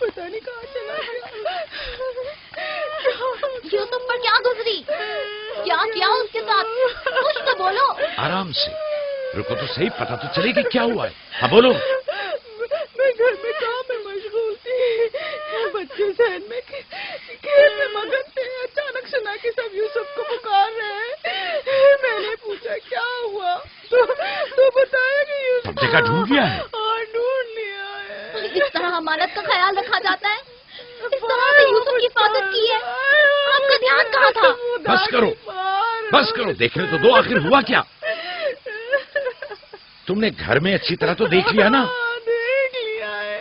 پتہ نہیں کہاں چلا گیا. یوسف پر کیا گزری؟ کیا کیا اس کے ساتھ؟ کچھ تو بولو. آرام سے رکو تو صحیح، پتہ تو چلے گی کیا ہوا ہے. ہاں بولو. میں گھر میں کام میں مشغول تھی، بچے ذہن میں کھیل میں مگن تھے. اچانک سنا کہ سب یوسف کو پکار رہے ہیں. میں نے پوچھا کیا ہوا تو بتایا کہ یوسف سب جگہ ڈھونڈ لیا ہے. اور ڈھونڈ لیا ہے. اس طرح امانت کا خیال رکھا جاتا ہے؟ اس طرح سے یوسف کی حفاظت کی ہے؟ آپ کا دھیان کہاں تھا؟ بس کرو، دیکھنے تو دو آخر ہوا کیا. تم نے گھر میں اچھی طرح تو دیکھ لیا نا؟ دیکھ لیا ہے.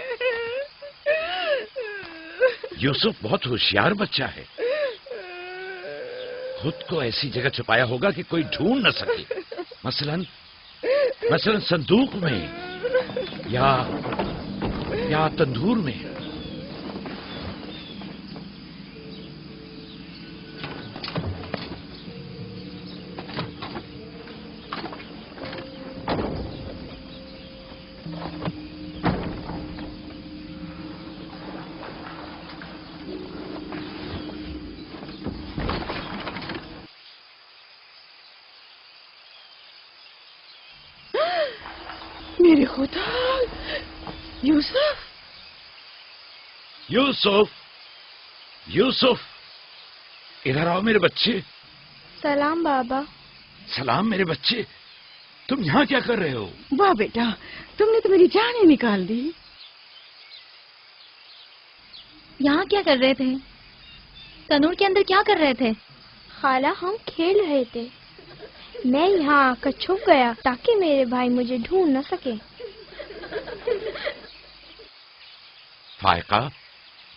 یوسف بہت ہوشیار بچہ ہے، خود کو ایسی جگہ چھپایا ہوگا کہ کوئی ڈھونڈ نہ سکے. مثلا صندوق میں یا تندور میں. میرے خدا، یوسف یوسف ادھر آؤ میرے بچے. سلام بابا. سلام میرے بچے، تم یہاں کیا کر رہے ہو؟ واہ بیٹا، تم نے تو میری جان ہی نکال دی. یہاں کیا کر رہے تھے؟ تنور کے اندر کیا کر رہے تھے؟ خالہ ہم کھیل رہے تھے. میں یہاں آ کر چھپ گیا تاکہ میرے بھائی مجھے ڈھونڈ نہ سکے. فائقہ،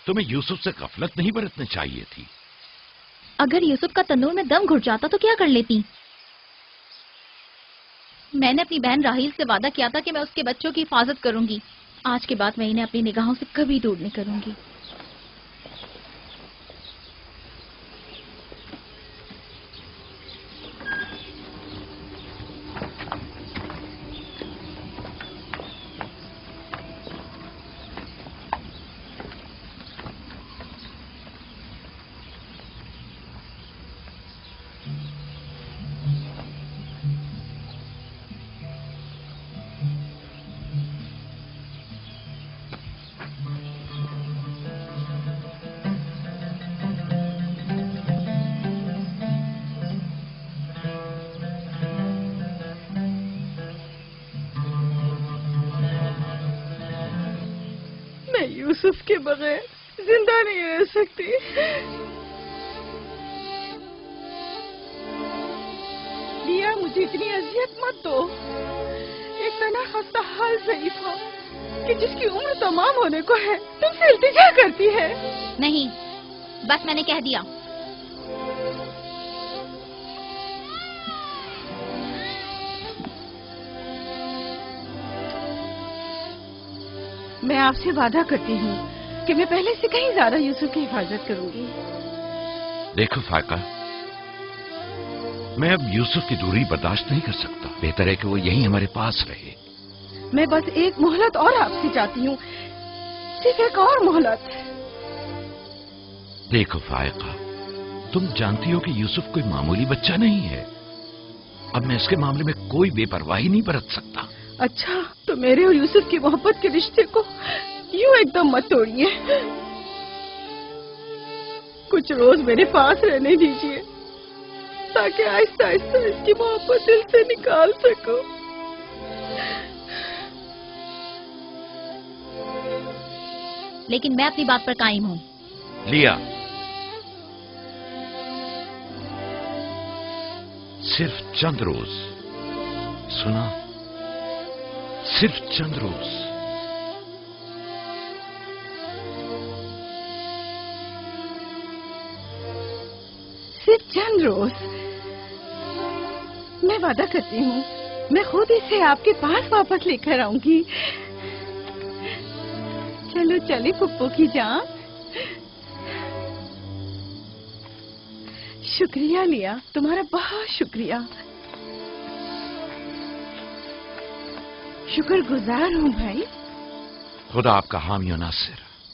تمہیں یوسف سے غفلت نہیں برتنی چاہیے تھی. اگر یوسف کا تنور میں دم گھٹ جاتا تو کیا کر لیتی؟ میں نے اپنی بہن راحیل سے وعدہ کیا تھا کہ میں اس کے بچوں کی حفاظت کروں گی. آج کے بعد میں انہیں اپنی نگاہوں سے کبھی دور نہیں کروں گی. یوسف کے بغیر زندہ نہیں رہ سکتی. لیا، مجھے اتنی اذیت مت دو. ایک تنہا خستہ حال ضعیفہ کہ جس کی عمر تمام ہونے کو ہے تم سے التجا کرتی ہے. نہیں، بس میں نے کہہ دیا. میں آپ سے وعدہ کرتی ہوں کہ میں پہلے سے کہیں زیادہ یوسف کی حفاظت کروں گی. دیکھو فائقہ، میں اب یوسف کی دوری برداشت نہیں کر سکتا. بہتر ہے کہ وہ یہیں ہمارے پاس رہے. میں بس ایک مہلت اور آپ سے چاہتی ہوں، صرف ایک اور مہلت. دیکھو فائقہ، تم جانتی ہو کہ یوسف کوئی معمولی بچہ نہیں ہے. اب میں اس کے معاملے میں کوئی بے پرواہی نہیں برت سکتا. اچھا، تو میرے اور یوسف کی محبت کے رشتے کو یوں ایک دم مت توڑیے. کچھ روز میرے پاس رہنے دیجیے تاکہ آہستہ آہستہ اس کی محبت دل سے نکال سکوں. لیکن میں اپنی بات پر قائم ہوں. لیا، صرف چند روز. سنا؟ صرف چند روز. صرف چند روز. میں وعدہ کرتی ہوں میں خود اسے آپ کے پاس واپس لے کر آؤں گی. چلو چلی پھپھو کی جان. شکریہ لیا، تمہارا بہت شکریہ. شکر گزار ہوں بھائی. خدا آپ کا حامی و ناصر.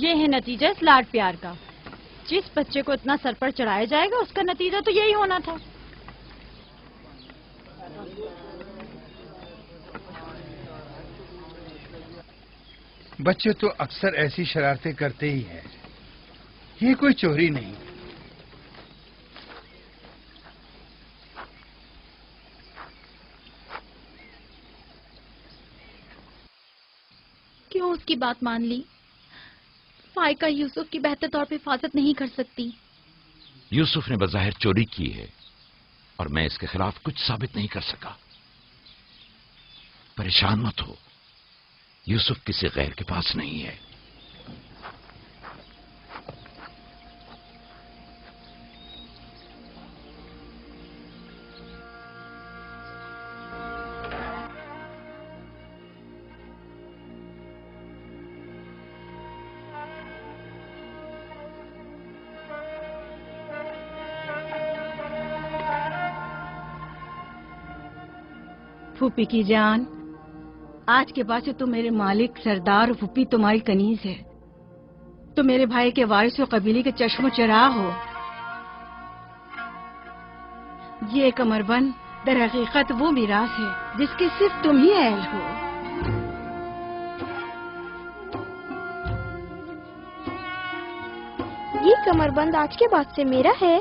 یہ ہے نتیجہ اس لاڈ پیار کا. جس بچے کو اتنا سر پر چڑھایا جائے گا اس کا نتیجہ تو یہی ہونا تھا. بچے تو اکثر ایسی شرارتیں کرتے ہی ہیں. یہ کوئی چوری نہیں. کیوں اس کی بات مان لی؟ فائقہ یوسف کی بہتر طور پہ حفاظت نہیں کر سکتی. یوسف نے بظاہر چوری کی ہے اور میں اس کے خلاف کچھ ثابت نہیں کر سکا. پریشان مت ہو، یوسف کسی غیر کے پاس نہیں ہے. پھوپھی کی جان، آج کے بعد سے تو میرے مالک سردار اور پھوپھی تمہاری کنیز ہے. تو میرے بھائی کے وارث و قبیلے کے چشم و چراغ ہو. یہ کمر بند در حقیقت وہ میراث ہے جس کے صرف تم ہی اہل ہو. یہ کمر بند آج کے بعد سے میرا ہے.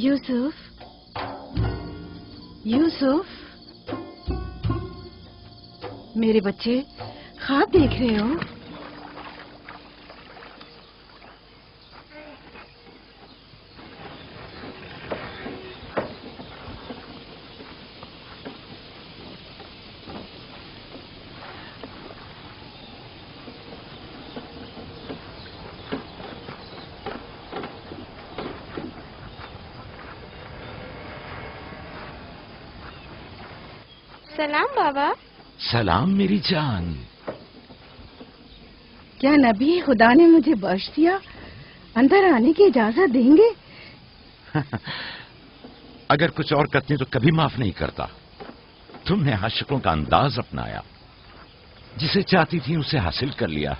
یوسف، یوسف، میرے بچے خواب دیکھ رہے ہو؟ سلام بابا. سلام میری جان. کیا نبی خدا نے مجھے بخش دیا؟ اندر آنے کی اجازت دیں گے؟ اگر کچھ اور کرتی تو کبھی معاف نہیں کرتا. تم نے عاشقوں کا انداز اپنایا، جسے چاہتی تھی اسے حاصل کر لیا.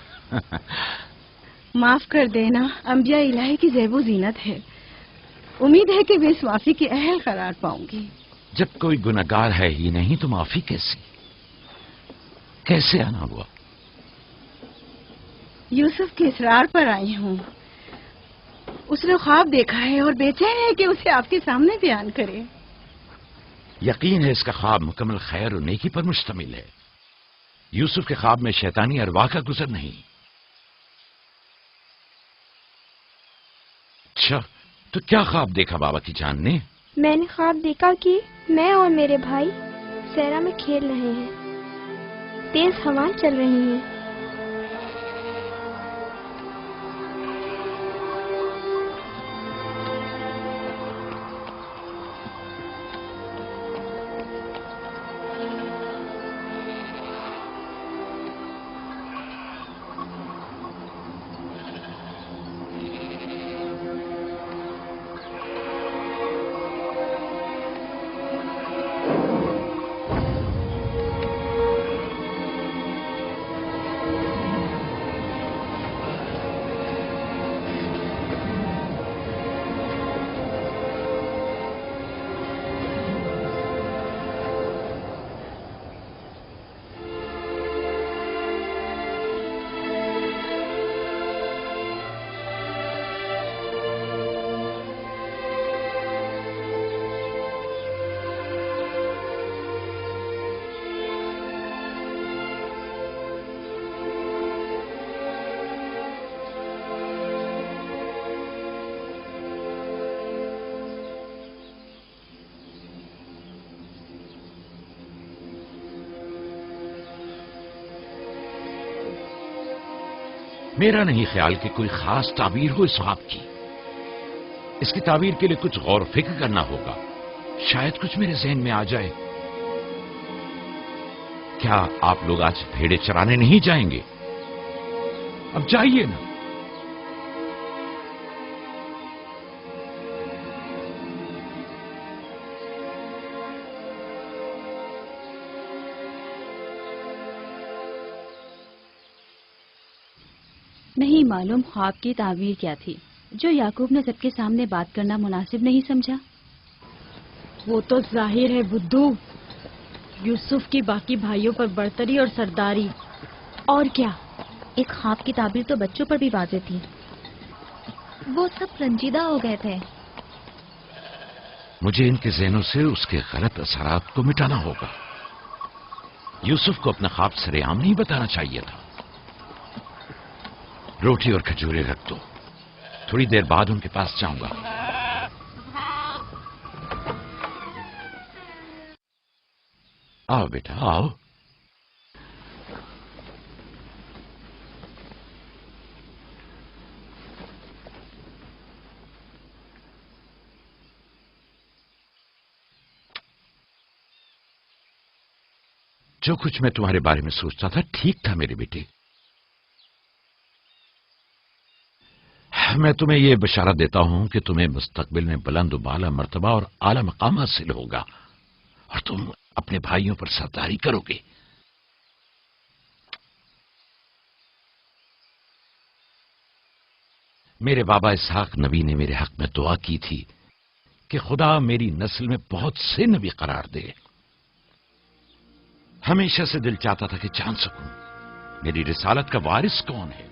معاف کر دینا انبیاء الہی کی زیب و زینت ہے. امید ہے کہ میں اس معافی کے اہل قرار پاؤں گی. جب کوئی گناہگار ہے ہی نہیں تو معافی کیسے آنا ہوا؟ یوسف کے اصرار پر آئی ہوں. اس نے خواب دیکھا ہے اور بے چین ہے کہ اسے آپ کے سامنے بیان کرے. یقین ہے اس کا خواب مکمل خیر و نیکی پر مشتمل ہے. یوسف کے خواب میں شیطانی ارواح کا گزر نہیں. اچھا، تو کیا خواب دیکھا بابا کی جان نے؟ میں نے خواب دیکھا کہ میں اور میرے بھائی صحرا میں کھیل رہے ہیں. تیز ہوائیں چل رہی ہیں. میرا نہیں خیال کہ کوئی خاص تعبیر ہو اس خواب کی. اس کی تعبیر کے لیے کچھ غور و فکر کرنا ہوگا. شاید کچھ میرے ذہن میں آ جائے. کیا آپ لوگ آج بھیڑے چرانے نہیں جائیں گے؟ اب جائیے نا. نہیں معلوم خواب کی تعبیر کیا تھی جو یعقوب نے سب کے سامنے بات کرنا مناسب نہیں سمجھا. وہ تو ظاہر ہے بدھو، یوسف کی باقی بھائیوں پر برتری اور سرداری. اور کیا؟ ایک خواب کی تعبیر تو بچوں پر بھی واضح تھی. وہ سب رنجیدہ ہو گئے تھے. مجھے ان کے ذہنوں سے اس کے غلط اثرات کو مٹانا ہوگا. یوسف کو اپنا خواب سرے عام نہیں بتانا چاہیے تھا. روٹی اور کھجورے رکھ دو، تھوڑی دیر بعد ان کے پاس جاؤں گا. آؤ بیٹا آؤ. جو کچھ میں تمہارے بارے میں سوچتا تھا ٹھیک تھا میرے بیٹے. میں تمہیں یہ بشارت دیتا ہوں کہ تمہیں مستقبل میں بلند و بالا مرتبہ اور اعلی مقام حاصل ہوگا اور تم اپنے بھائیوں پر سرداری کرو گے. میرے بابا اسحاق نبی نے میرے حق میں دعا کی تھی کہ خدا میری نسل میں بہت سے نبی قرار دے. ہمیشہ سے دل چاہتا تھا کہ جان سکوں میری رسالت کا وارث کون ہے.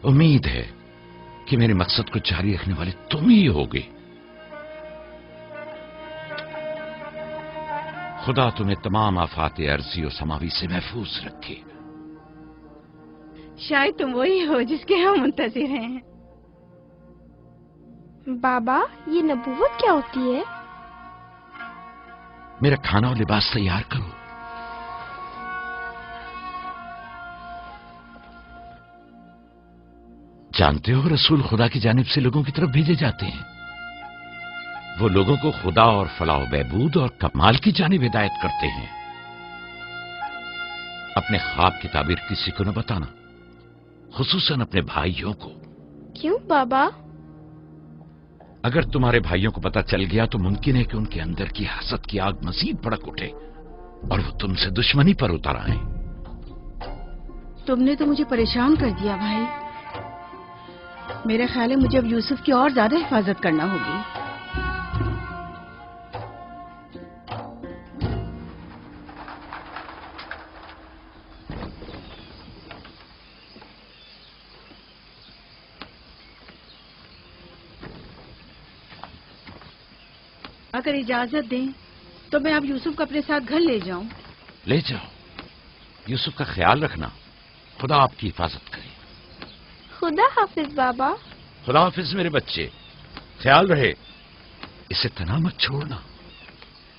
امید ہے کہ میرے مقصد کو جاری رکھنے والے تم ہی ہوگے. خدا تمہیں تمام آفات ارضی و سماوی سے محفوظ رکھے. شاید تم وہی ہو جس کے ہم منتظر ہیں. بابا یہ نبوت کیا ہوتی ہے؟ میرا کھانا اور لباس تیار کرو. جانتے ہو رسول خدا کی جانب سے لوگوں کی طرف بھیجے جاتے ہیں. وہ لوگوں کو خدا اور فلاح و بہبود اور کمال کی جانب ہدایت کرتے ہیں. اپنے خواب کی تعبیر کسی کو نہ بتانا، خصوصاً اپنے بھائیوں کو. کیوں بابا؟ اگر تمہارے بھائیوں کو پتہ چل گیا تو ممکن ہے کہ ان کے اندر کی حسد کی آگ مزید بھڑک اٹھے اور وہ تم سے دشمنی پر اتر آئیں. تم نے تو مجھے پریشان کر دیا بھائی. میرا خیال ہے مجھے اب یوسف کی اور زیادہ حفاظت کرنا ہوگی. اگر اجازت دیں تو میں اب یوسف کو اپنے ساتھ گھر لے جاؤں. لے جاؤ. یوسف کا خیال رکھنا. خدا آپ کی حفاظت کرے. خدا حافظ بابا. خدا حافظ میرے بچے. خیال رہے اسے تنہا مت چھوڑنا.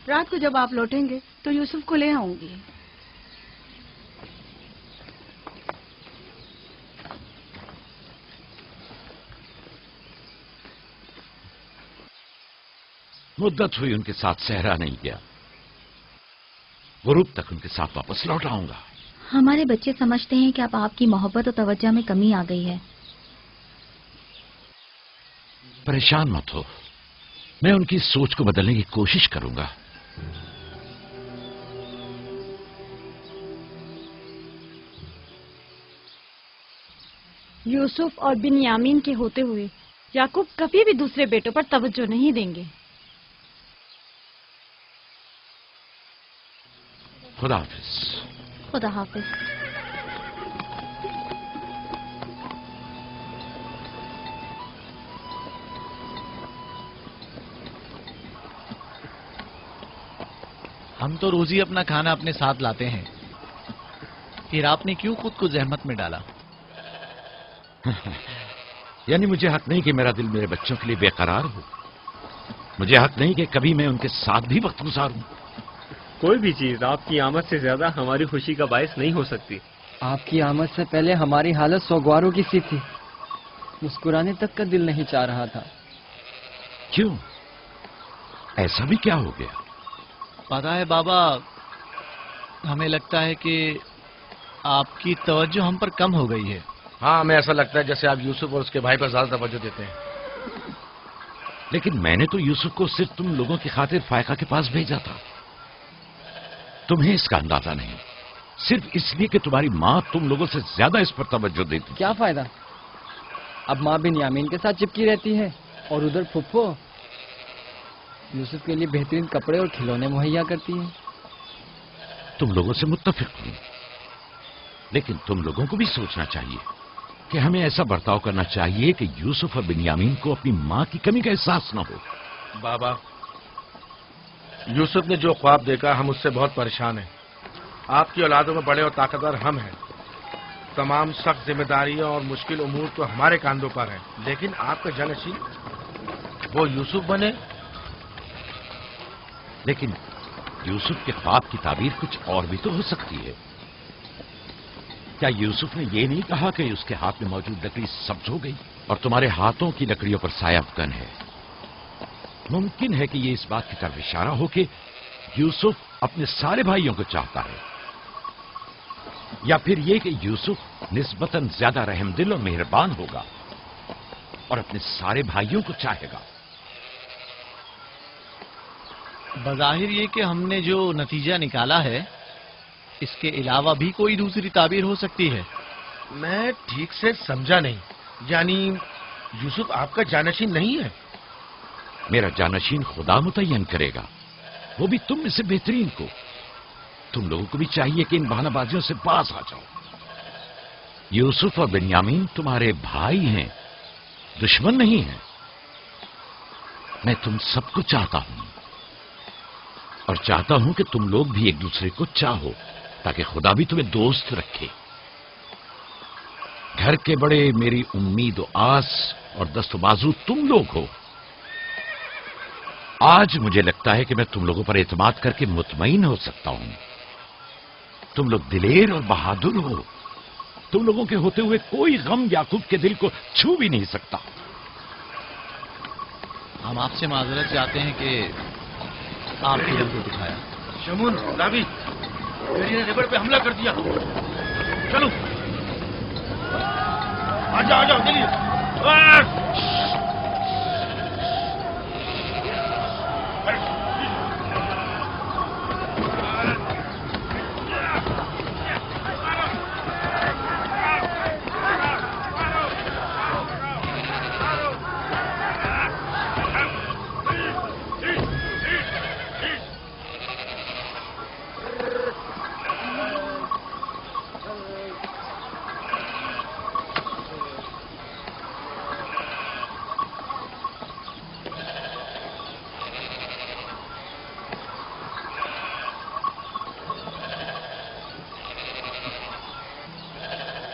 رات کو جب آپ لوٹیں گے تو یوسف کو لے آؤں گی. مدت ہوئی ان کے ساتھ صحرا نہیں گیا. غروب تک ان کے ساتھ واپس لوٹ آؤں گا. ہمارے بچے سمجھتے ہیں کہ اب آپ کی محبت اور توجہ میں کمی آ گئی ہے. پریشان مت ہو، میں ان کی سوچ کو بدلنے کی کوشش کروں گا. یوسف اور بنیامین کے ہوتے ہوئے یعقوب کبھی بھی دوسرے بیٹوں پر توجہ نہیں دیں گے. خدا حافظ. خدا حافظ. ہم تو روز ہی اپنا کھانا اپنے ساتھ لاتے ہیں، پھر آپ نے کیوں خود کو زحمت میں ڈالا؟ یعنی مجھے حق نہیں کہ میرا دل میرے بچوں کے لیے بے قرار ہو. مجھے حق نہیں کہ کبھی میں ان کے ساتھ بھی وقت گزاروں. کوئی بھی چیز آپ کی آمد سے زیادہ ہماری خوشی کا باعث نہیں ہو سکتی. آپ کی آمد سے پہلے ہماری حالت سوگواروں کی سی تھی. مسکرانے تک کا دل نہیں چاہ رہا تھا. کیوں؟ ایسا بھی کیا ہو گیا؟ پتا ہے بابا، ہمیں لگتا ہے کہ آپ کی توجہ ہم پر کم ہو گئی ہے. ہاں، ہمیں ایسا لگتا ہے جیسے آپ یوسف اور اس کے بھائی پر زیادہ توجہ دیتے ہیں. لیکن میں نے تو یوسف کو صرف تم لوگوں کی خاطر فائقہ کے پاس بھیجا تھا. تمہیں اس کا اندازہ نہیں، صرف اس لیے کہ تمہاری ماں تم لوگوں سے زیادہ اس پر توجہ دیتی. کیا فائدہ؟ اب ماں بنیامین کے ساتھ چپکی رہتی ہے اور ادھر پھپھو یوسف کے لیے بہترین کپڑے اور کھلونے مہیا کرتی ہیں. تم لوگوں سے متفق ہوں، لیکن تم لوگوں کو بھی سوچنا چاہیے کہ ہمیں ایسا برتاؤ کرنا چاہیے کہ یوسف اور بنیامین کو اپنی ماں کی کمی کا احساس نہ ہو. بابا، یوسف نے جو خواب دیکھا ہم اس سے بہت پریشان ہیں. آپ کی اولادوں میں بڑے اور طاقتور ہم ہیں. تمام سخت ذمہ داریاں اور مشکل امور تو ہمارے کاندھوں پر ہیں، لیکن آپ کا جانشین وہ یوسف بنے. لیکن یوسف کے خواب کی تعبیر کچھ اور بھی تو ہو سکتی ہے. کیا یوسف نے یہ نہیں کہا کہ اس کے ہاتھ میں موجود لکڑی سبز ہو گئی اور تمہارے ہاتھوں کی لکڑیوں پر سایہ افکن ہے؟ ممکن ہے کہ یہ اس بات کی طرف اشارہ ہو کہ یوسف اپنے سارے بھائیوں کو چاہتا ہے، یا پھر یہ کہ یوسف نسبتاً زیادہ رحم دل اور مہربان ہوگا اور اپنے سارے بھائیوں کو چاہے گا. بظاہر یہ کہ ہم نے جو نتیجہ نکالا ہے اس کے علاوہ بھی کوئی دوسری تعبیر ہو سکتی ہے. میں ٹھیک سے سمجھا نہیں. یعنی یوسف آپ کا جانشین نہیں ہے؟ میرا جانشین خدا متعین کرے گا، وہ بھی تم میں سے بہترین کو. تم لوگوں کو بھی چاہیے کہ ان بہانہ بازیوں سے باز آ جاؤ. یوسف اور بنیامین تمہارے بھائی ہیں، دشمن نہیں ہیں. میں تم سب کو چاہتا ہوں اور چاہتا ہوں کہ تم لوگ بھی ایک دوسرے کو چاہو تاکہ خدا بھی تمہیں دوست رکھے. گھر کے بڑے میری امید و آس اور دست و بازو تم لوگ ہو. آج مجھے لگتا ہے کہ میں تم لوگوں پر اعتماد کر کے مطمئن ہو سکتا ہوں. تم لوگ دلیر اور بہادر ہو. تم لوگوں کے ہوتے ہوئے کوئی غم یعقوب کے دل کو چھو بھی نہیں سکتا. ہم آپ سے معذرت چاہتے ہیں کہ آپ کی رنگ کو دکھایا. شمون، لاوی، میری نے ریبر پہ حملہ کر دیا. چلو آ جاؤ چلیے.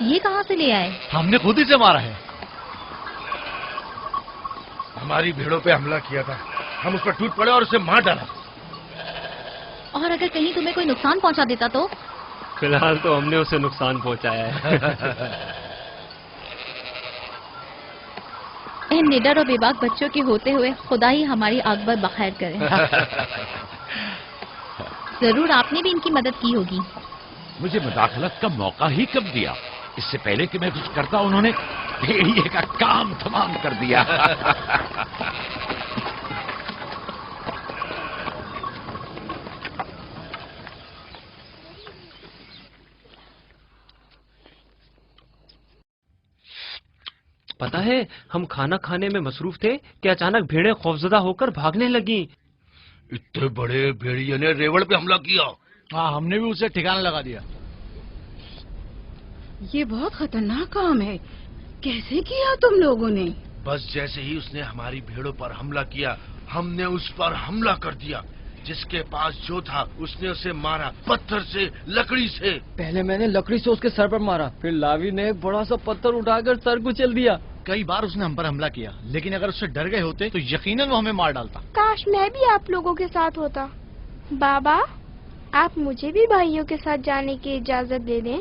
یہ کہاں سے لے آئے؟ ہم نے خود ہی سے مارا ہے. ہماری بھیڑوں پہ حملہ کیا تھا، ہم اس پر ٹوٹ پڑے اور اسے مار ڈالا. اور اگر کہیں تمہیں کوئی نقصان پہنچا دیتا تو؟ فی الحال تو ہم نے اسے نقصان پہنچایا ہے. ان نڈر اور بے باک بچوں کے ہوتے ہوئے خدا ہی ہماری عاقبت بخیر کرے. ضرور آپ نے بھی ان کی مدد کی ہوگی. مجھے مداخلت کا موقع ہی کب دیا؟ اس سے پہلے کہ میں کچھ کرتا انہوں نے بھیڑیے کا کام تمام کر دیا. پتا ہے ہم کھانا کھانے میں مصروف تھے کہ اچانک بھیڑیں خوفزدہ ہو کر بھاگنے لگیں. اتنے بڑے بھیڑیے نے ریوڑ پہ حملہ کیا. ہاں، ہم نے بھی اسے ٹھکانا لگا دیا. یہ بہت خطرناک کام ہے. کیسے کیا تم لوگوں نے؟ بس جیسے ہی اس نے ہماری بھیڑوں پر حملہ کیا ہم نے اس پر حملہ کر دیا. جس کے پاس جو تھا اس نے اسے مارا، پتھر سے، لکڑی سے. پہلے میں نے لکڑی سے اس کے سر پر مارا، پھر لاوی نے ایک بڑا سا پتھر اٹھا کر سر کو چل دیا. کئی بار اس نے ہم پر حملہ کیا، لیکن اگر اس سے ڈر گئے ہوتے تو یقیناً وہ ہمیں مار ڈالتا. کاش میں بھی آپ لوگوں کے ساتھ ہوتا. بابا، آپ مجھے بھی بھائیوں کے ساتھ جانے کی اجازت دے دیں.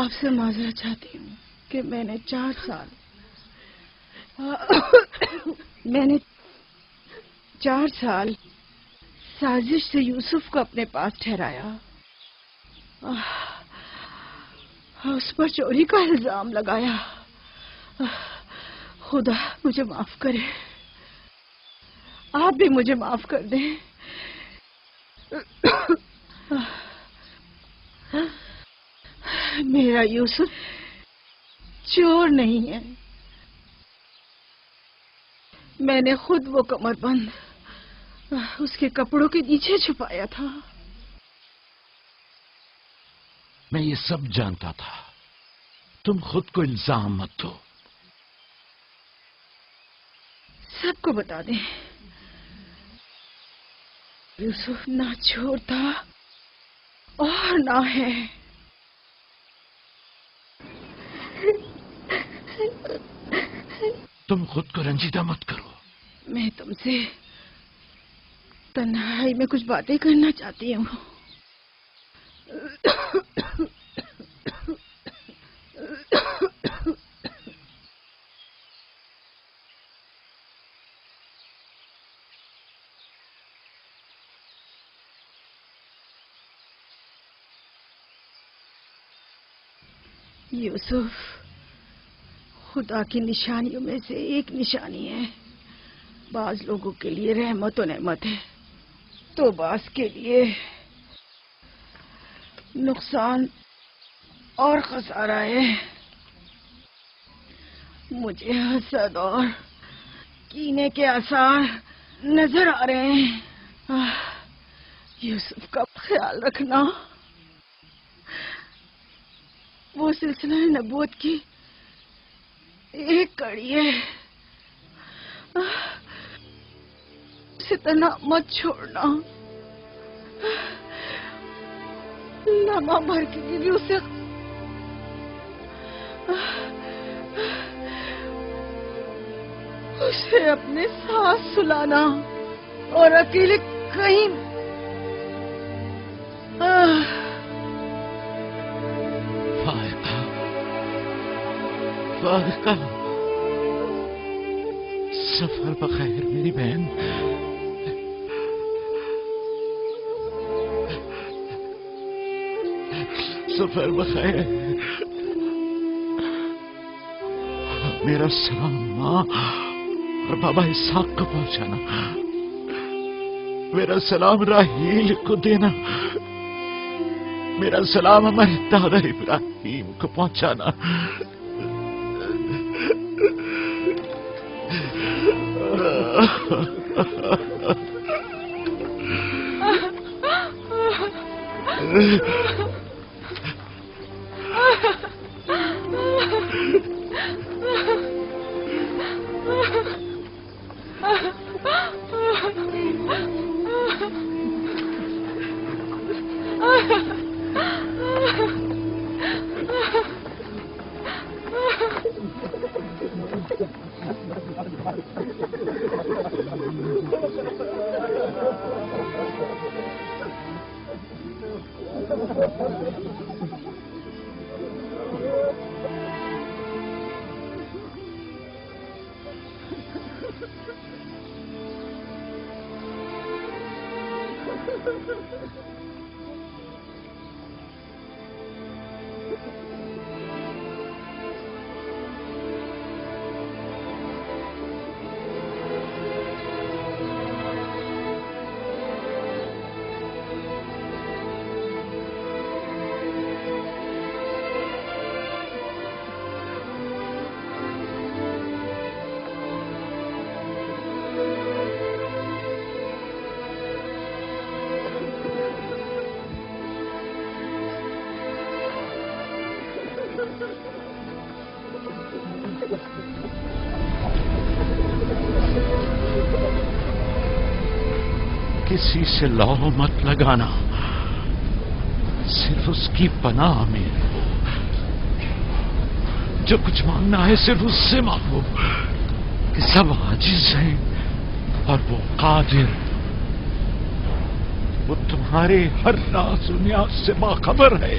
آپ سے معذرت چاہتی ہوں کہ میں نے 4 سال سازش سے یوسف کو اپنے پاس ٹھہرایا، اس پر چوری کا الزام لگایا۔ خدا مجھے معاف کرے، آپ بھی مجھے معاف کر دیں۔ میرا یوسف چور نہیں ہے، میں نے خود وہ کمر بند اس کے کپڑوں کے نیچے چھپایا تھا۔ میں یہ سب جانتا تھا، تم خود کو الزام مت دو۔ سب کو بتا دیں، یوسف نہ چور تھا اور نہ ہے۔ تم خود کو رنجیدہ مت کرو۔ میں تم سے تنہائی میں کچھ باتیں کرنا چاہتی ہوں۔ یوسف خدا کی نشانیوں میں سے ایک نشانی ہے۔ بعض لوگوں کے لیے رحمت و نعمت ہے تو بعض کے لیے نقصان اور خسارہ ہے۔ مجھے حسد اور کینے کے آثار نظر آ رہے ہیں۔ یوسف کا خیال رکھنا، وہ سلسلہ نبوت کی ایک کڑی ہے، اسے تنہا مت چھوڑنا۔ لمحہ بھر کے لیے بھی اسے اپنے ساتھ سلانا اور اکیلے کہیں فائقہ، سفر بخیر میری بہن۔ سفر بخیر۔ میرا سلام ماں اور بابا اسحاق کو پہنچانا، میرا سلام راہیل کو دینا، میرا سلام ہمارے دادا ابراہیم کو پہنچانا۔ کسی سے لو مت لگانا، صرف اس کی پناہ میں رہو۔ جو کچھ مانگنا ہے صرف اس سے مانگو کہ سب عاجز ہیں اور وہ قادر، وہ تمہارے ہر راز و نیاز سے باخبر ہے